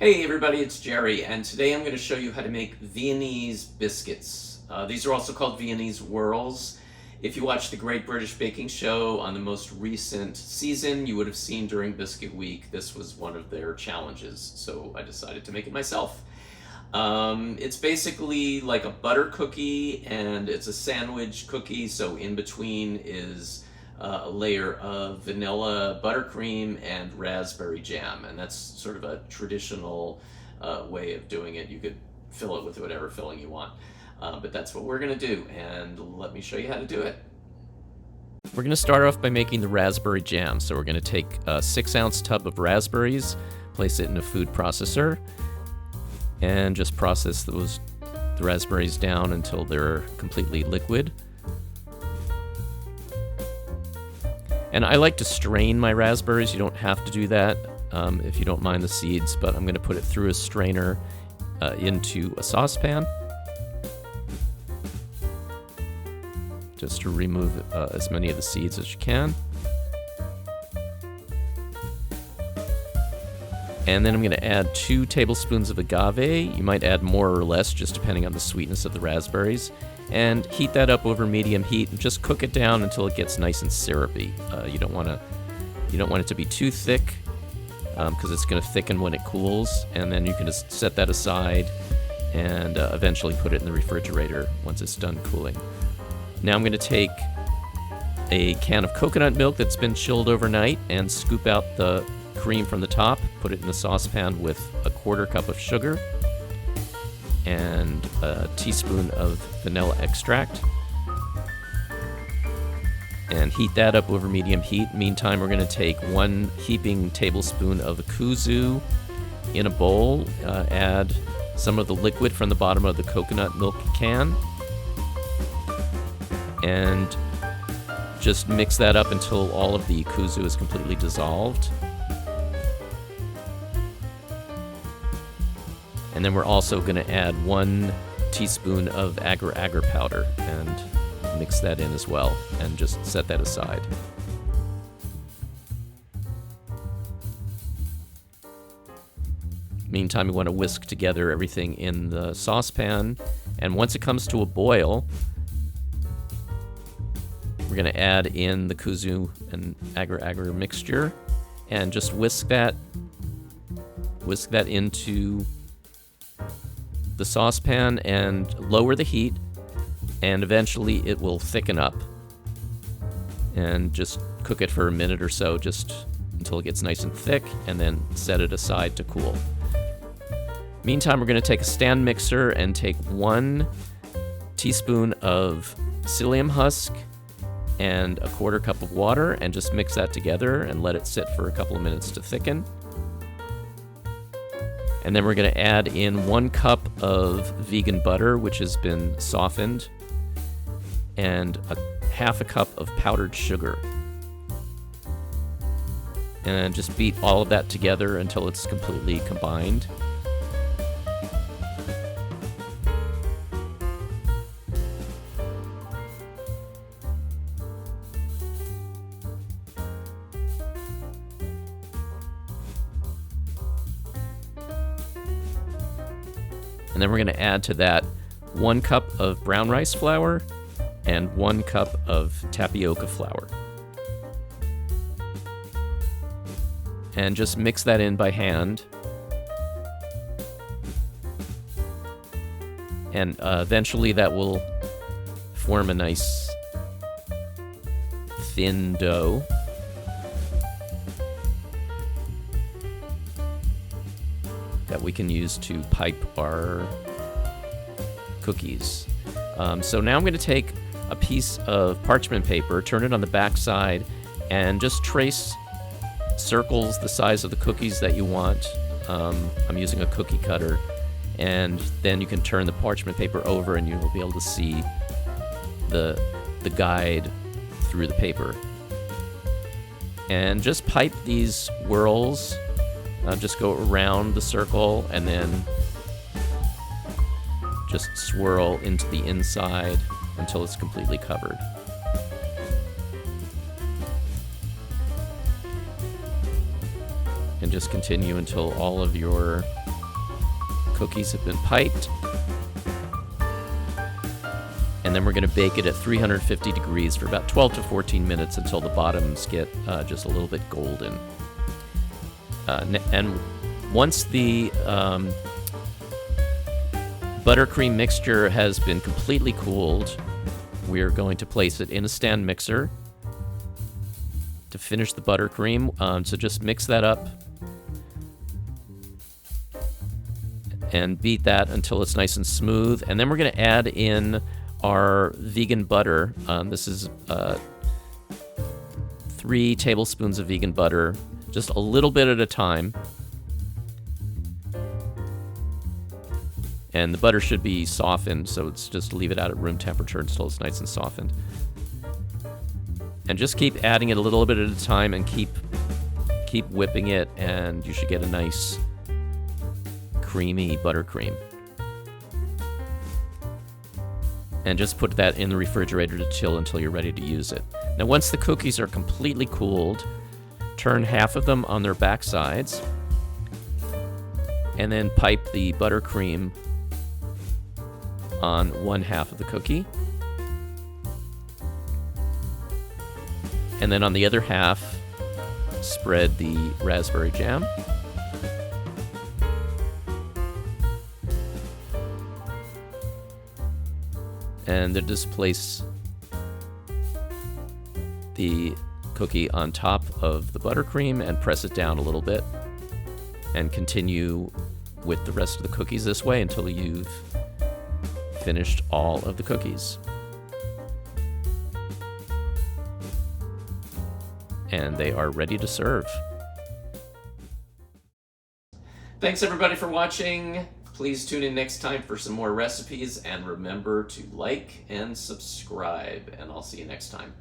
Hey everybody, it's Jerry, and today I'm going to show you how to make Viennese biscuits. These are also called Viennese Whirls. If you watch the Great British Baking Show on the most recent season, you would have seen during Biscuit Week this was one of their challenges, so I decided to make it myself. It's basically like a butter cookie, and it's a sandwich cookie, so in between is a layer of vanilla buttercream and raspberry jam, and that's sort of a traditional way of doing it. You could fill it with whatever filling you want, but that's what we're going to do, and let me show you how to do it. We're going to start off by making the raspberry jam. So we're going to take a 6-ounce tub of raspberries, place it in a food processor, and just process the raspberries down until they're completely liquid. And I like to strain my raspberries. You don't have to do that if you don't mind the seeds, but I'm going to put it through a strainer into a saucepan just to remove as many of the seeds as you can. And then I'm going to add 2 tablespoons of agave. You might add more or less, just depending on the sweetness of the raspberries. And heat that up over medium heat and just cook it down until it gets nice and syrupy. You don't want it to be too thick because it's going to thicken when it cools. And then you can just set that aside and eventually put it in the refrigerator once it's done cooling. Now I'm going to take a can of coconut milk that's been chilled overnight and scoop out the cream from the top, put it in the saucepan with a 1/4 cup of sugar and a teaspoon of vanilla extract, and heat that up over medium heat. Meantime, we're going to take 1 heaping tablespoon of kuzu in a bowl, add some of the liquid from the bottom of the coconut milk can, and just mix that up until all of the kuzu is completely dissolved. And then we're also going to add 1 teaspoon of agar powder and mix that in as well, and just set that aside. Meantime, we want to whisk together everything in the saucepan, and once it comes to a boil, we're going to add in the kuzu and agar mixture and just whisk that into the saucepan and lower the heat, and eventually it will thicken up. And just cook it for a minute or so, just until it gets nice and thick, and then set it aside to cool. Meantime, we're going to take a stand mixer and take 1 teaspoon of psyllium husk and a 1/4 cup of water, and just mix that together and let it sit for a couple of minutes to thicken. And then we're going to add in 1 cup of vegan butter, which has been softened, and 1/2 cup of powdered sugar. And just beat all of that together until it's completely combined. And then we're going to add to that 1 cup of brown rice flour and 1 cup of tapioca flour. And just mix that in by hand. And eventually that will form a nice thin dough. That we can use to pipe our cookies. So now I'm going to take a piece of parchment paper, turn it on the back side, and just trace circles the size of the cookies that you want. I'm using a cookie cutter, and then you can turn the parchment paper over and you'll be able to see the guide through the paper. And just pipe these whirls. Just go around the circle and then just swirl into the inside until it's completely covered. And just continue until all of your cookies have been piped. And then we're going to bake it at 350 degrees for about 12 to 14 minutes until the bottoms get just a little bit golden. And once the buttercream mixture has been completely cooled, we're going to place it in a stand mixer to finish the buttercream. So just mix that up and beat that until it's nice and smooth. And then we're going to add in our vegan butter. This is 3 tablespoons of vegan butter, just a little bit at a time. And the butter should be softened, so it's just leave it out at room temperature until it's nice and softened. And just keep adding it a little bit at a time and keep whipping it, and you should get a nice creamy buttercream. And just put that in the refrigerator to chill until you're ready to use it. Now, once the cookies are completely cooled, turn half of them on their back sides, and then pipe the buttercream on one half of the cookie. And then on the other half, spread the raspberry jam. And then just place the cookie on top of the buttercream and press it down a little bit. And continue with the rest of the cookies this way until you've finished all of the cookies. And they are ready to serve. Thanks everybody for watching. Please tune in next time for some more recipes, and remember to like and subscribe, and I'll see you next time.